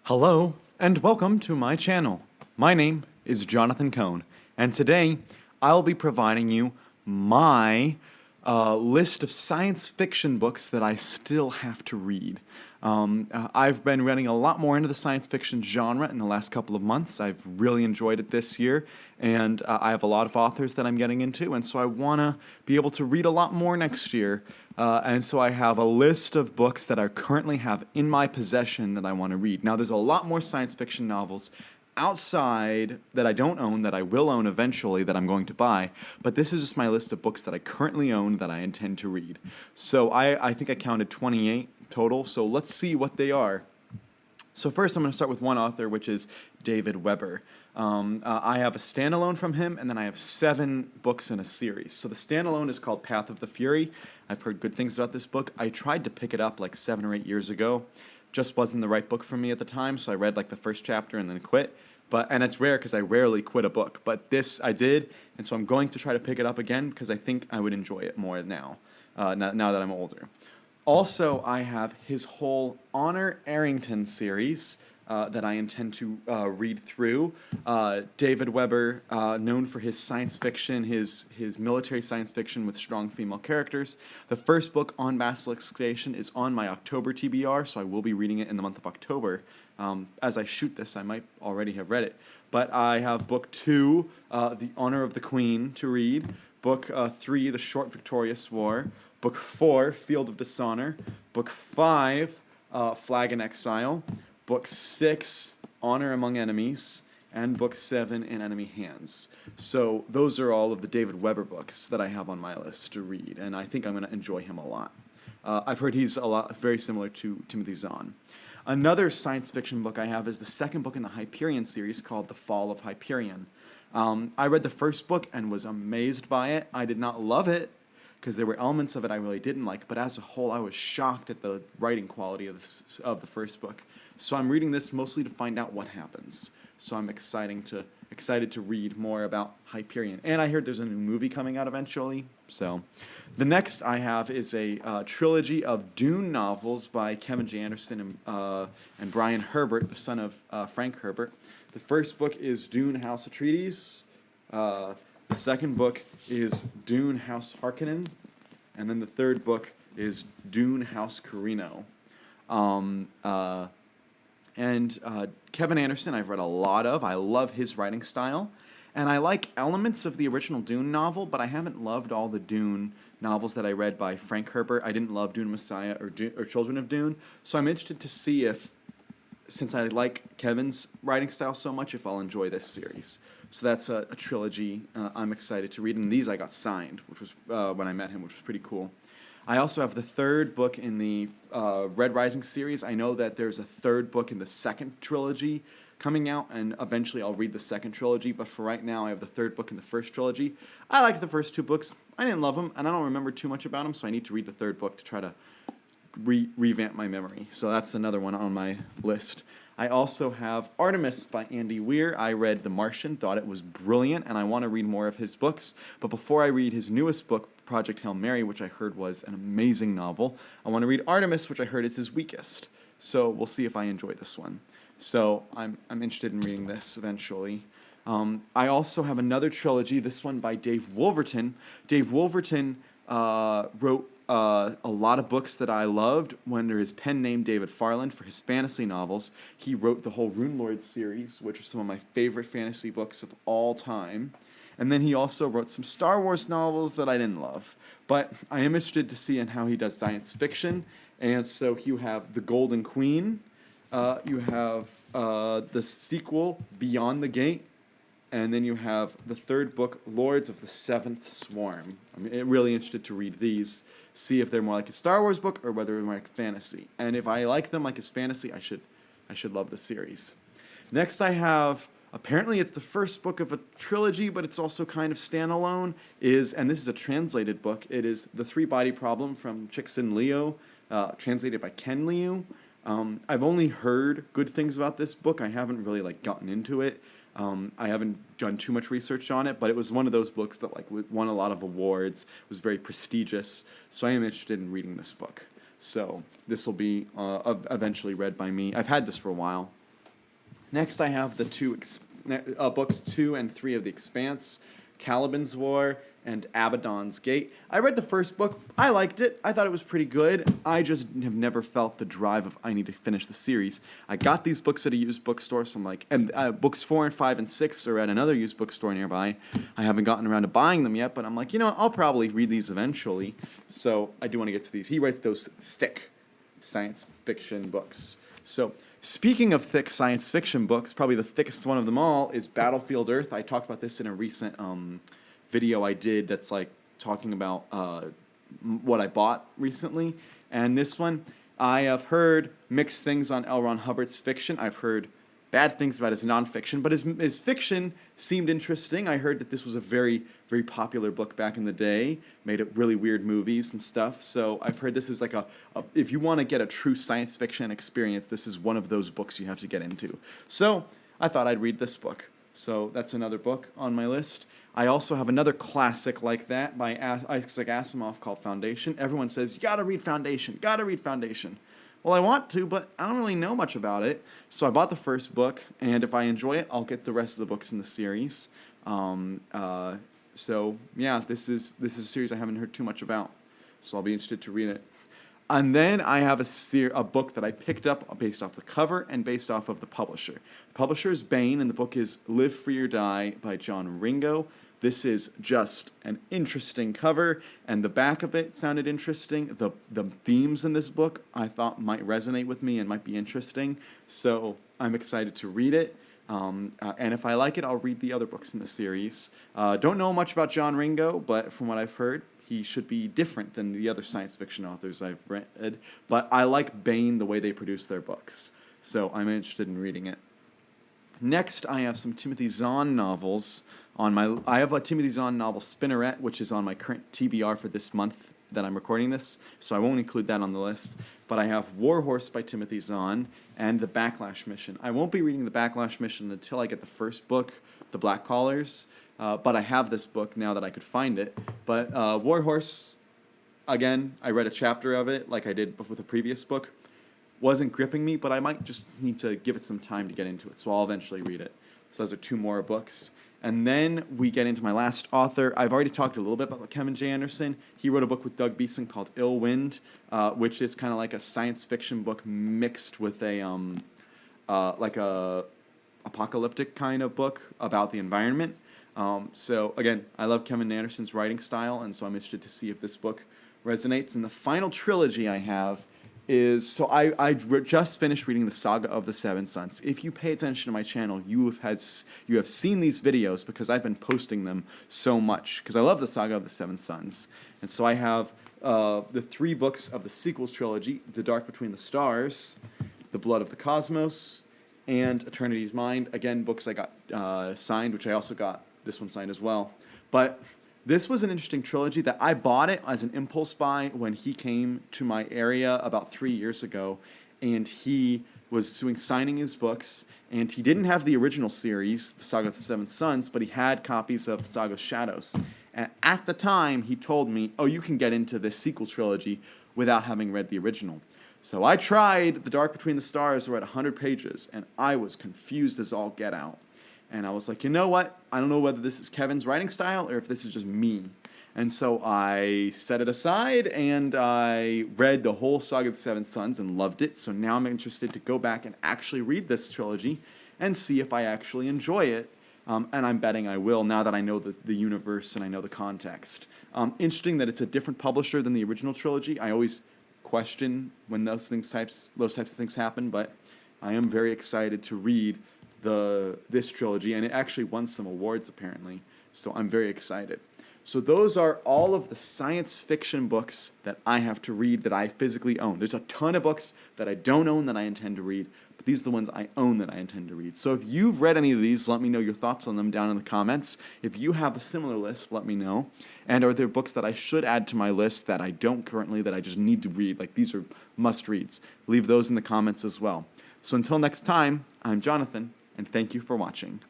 Hello, and welcome to my channel. My name is Jonathan Cohn, and today I'll be providing you my list of science fiction books that I still have to read. I've been running a lot more into the science fiction genre in the last couple of months. I've really enjoyed it this year, and I have a lot of authors that I'm getting into, and so I want to be able to read a lot more next year. And so I have a list of books that I currently have in my possession that I want to read. Now, there's a lot more science fiction novels outside that I don't own, that I will own eventually, that I'm going to buy. But this is just my list of books that I currently own that I intend to read. So I think I counted 28 total. So let's see what they are. So first, I'm going to start with one author, which is David Weber. I have a standalone from him, and then I have 7 books in a series. So the standalone is called Path of the Fury. I've heard good things about this book. I tried to pick it up like 7 or 8 years ago. Just wasn't the right book for me at the time, so I read like the first chapter and then quit. And it's rare because I rarely quit a book. But this I did, and so I'm going to try to pick it up again because I think I would enjoy it more now that I'm older. Also, I have his whole Honor Arrington series that I intend to read through. David Weber, known for his science fiction, his military science fiction with strong female characters. The first book on Basilisk Station is on my October TBR, so I will be reading it in the month of October. As I shoot this, I might already have read it. But I have book 2, The Honor of the Queen, to read. Book 3, The Short Victorious War. Book 4, Field of Dishonor. Book 5, Flag in Exile. Book 6, Honor Among Enemies, and Book 7, In Enemy Hands. So those are all of the David Weber books that I have on my list to read, and I think I'm going to enjoy him a lot. I've heard he's very similar to Timothy Zahn. Another science fiction book I have is the second book in the Hyperion series called The Fall of Hyperion. I read the first book and was amazed by it. I did not love it, because there were elements of it I really didn't like, but as a whole, I was shocked at the writing quality of the first book. So I'm reading this mostly to find out what happens. So I'm excited to read more about Hyperion. And I heard there's a new movie coming out eventually. So the next I have is a trilogy of Dune novels by Kevin J. Anderson and Brian Herbert, the son of Frank Herbert. The first book is Dune House Atreides. The second book is Dune House Harkonnen, and then the third book is Dune House Carino. Kevin Anderson, I've read a lot of. I love his writing style, and I like elements of the original Dune novel, but I haven't loved all the Dune novels that I read by Frank Herbert. I didn't love Dune Messiah or Children of Dune, so I'm interested to see if, since I like Kevin's writing style so much, if I'll enjoy this series. So that's a trilogy I'm excited to read, and these I got signed, which was when I met him, which was pretty cool. I also have the third book in the Red Rising series. I know that there's a third book in the second trilogy coming out, and eventually I'll read the second trilogy, but for right now I have the third book in the first trilogy. I liked the first 2 books. I didn't love them, and I don't remember too much about them, so I need to read the third book to try to revamp my memory. So that's another one on my list. I also have Artemis by Andy Weir. I read The Martian, thought it was brilliant, and I want to read more of his books. But before I read his newest book, Project Hail Mary, which I heard was an amazing novel, I want to read Artemis, which I heard is his weakest. So we'll see if I enjoy this one. So I'm interested in reading this eventually. I also have another trilogy, this one by Dave Wolverton. Dave Wolverton wrote a lot of books that I loved under his pen name David Farland for his fantasy novels. He wrote the whole Rune Lord series, which are some of my favorite fantasy books of all time. And then he also wrote some Star Wars novels that I didn't love. But I am interested to see in how he does science fiction. And so you have The Golden Queen. You have the sequel, Beyond the Gate. And then you have the third book, Lords of the Seventh Swarm. I'm really interested to read these, see if they're more like a Star Wars book or whether they're more like fantasy. And if I like them like as fantasy, I should love the series. Next I have, apparently it's the first book of a trilogy, but it's also kind of standalone, and this is a translated book. It is The Three-Body Problem from Cixin Liu, translated by Ken Liu. I've only heard good things about this book. I haven't really gotten into it. I haven't done too much research on it, but it was one of those books that won a lot of awards, was very prestigious, so I am interested in reading this book. So this will be eventually read by me. I've had this for a while, Next, I have the books 2 and 3 of The Expanse, Caliban's War, and Abaddon's Gate. I read the first book. I liked it. I thought it was pretty good. I just have never felt the drive of I need to finish the series. I got these books at a used bookstore, so I'm like, and books 4 and 5 and 6 are at another used bookstore nearby. I haven't gotten around to buying them yet, but I'm like, I'll probably read these eventually. So I do want to get to these. He writes those thick science fiction books. So speaking of thick science fiction books, probably the thickest one of them all is Battlefield Earth. I talked about this in a recent video I did that's like talking about what I bought recently. And this one, I have heard mixed things on L. Ron Hubbard's fiction. I've heard bad things about his nonfiction, but his fiction seemed interesting. I heard that this was a very, very popular book back in the day, made it really weird movies and stuff. So I've heard this is like if you want to get a true science fiction experience, this is one of those books you have to get into. So I thought I'd read this book. So that's another book on my list. I also have another classic like that by Isaac Asimov called Foundation. Everyone says, you gotta read Foundation, gotta read Foundation. Well, I want to, but I don't really know much about it. So I bought the first book, and if I enjoy it, I'll get the rest of the books in the series. So yeah, this is a series I haven't heard too much about. So I'll be interested to read it. And then I have a book that I picked up based off the cover and based off of the publisher. The publisher is Baen, and the book is Live Free or Die by John Ringo. This is just an interesting cover, and the back of it sounded interesting. The themes in this book I thought might resonate with me and might be interesting, so I'm excited to read it. And if I like it, I'll read the other books in the series. Don't know much about John Ringo, but from what I've heard, he should be different than the other science fiction authors I've read. But I like Baen, the way they produce their books, so I'm interested in reading it. Next, I have some Timothy Zahn novels. I have a Timothy Zahn novel, Spinneret, which is on my current TBR for this month that I'm recording this, so I won't include that on the list. But I have Warhorse by Timothy Zahn and The Backlash Mission. I won't be reading The Backlash Mission until I get the first book, The Black Collars, but I have this book now that I could find it. But Warhorse, again, I read a chapter of it like I did with the previous book. Wasn't gripping me, but I might just need to give it some time to get into it, so I'll eventually read it. So those are 2 more books. And then we get into my last author. I've already talked a little bit about Kevin J. Anderson. He wrote a book with Doug Beeson called Ill Wind, which is kind of like a science fiction book mixed with a apocalyptic kind of book about the environment. So again, I love Kevin Anderson's writing style, and so I'm interested to see if this book resonates. And the final trilogy I have is, so I just finished reading the Saga of the Seven Sons. If you pay attention to my channel, you have seen these videos because I've been posting them so much because I love the Saga of the Seven Sons. And so I have the 3 books of the sequels trilogy: The Dark Between the Stars, The Blood of the Cosmos, and Eternity's Mind. Again, books I got signed, which I also got this one signed as well. But this was an interesting trilogy that I bought it as an impulse buy when he came to my area about 3 years ago, and he was signing his books, and he didn't have the original series, the Saga of the Seven Sons, but he had copies of the Saga of Shadows. And at the time, he told me, oh, you can get into this sequel trilogy without having read the original. So I tried The Dark Between the Stars, read 100 pages, and I was confused as all get out. And I was like, you know what? I don't know whether this is Kevin's writing style or if this is just me. And so I set it aside, and I read the whole Saga of the Seven Sons and loved it. So now I'm interested to go back and actually read this trilogy and see if I actually enjoy it. And I'm betting I will now that I know the universe and I know the context. Interesting that it's a different publisher than the original trilogy. I always question when those types of things happen, but I am very excited to read this trilogy, and it actually won some awards apparently, so I'm very excited. So those are all of the science fiction books that I have to read that I physically own. There's a ton of books that I don't own that I intend to read, but these are the ones I own that I intend to read. So if you've read any of these, let me know your thoughts on them down in the comments. If you have a similar list, let me know. And are there books that I should add to my list that I don't currently, that I just need to read, like these are must-reads? Leave those in the comments as well. So until next time, I'm Jonathan, and thank you for watching.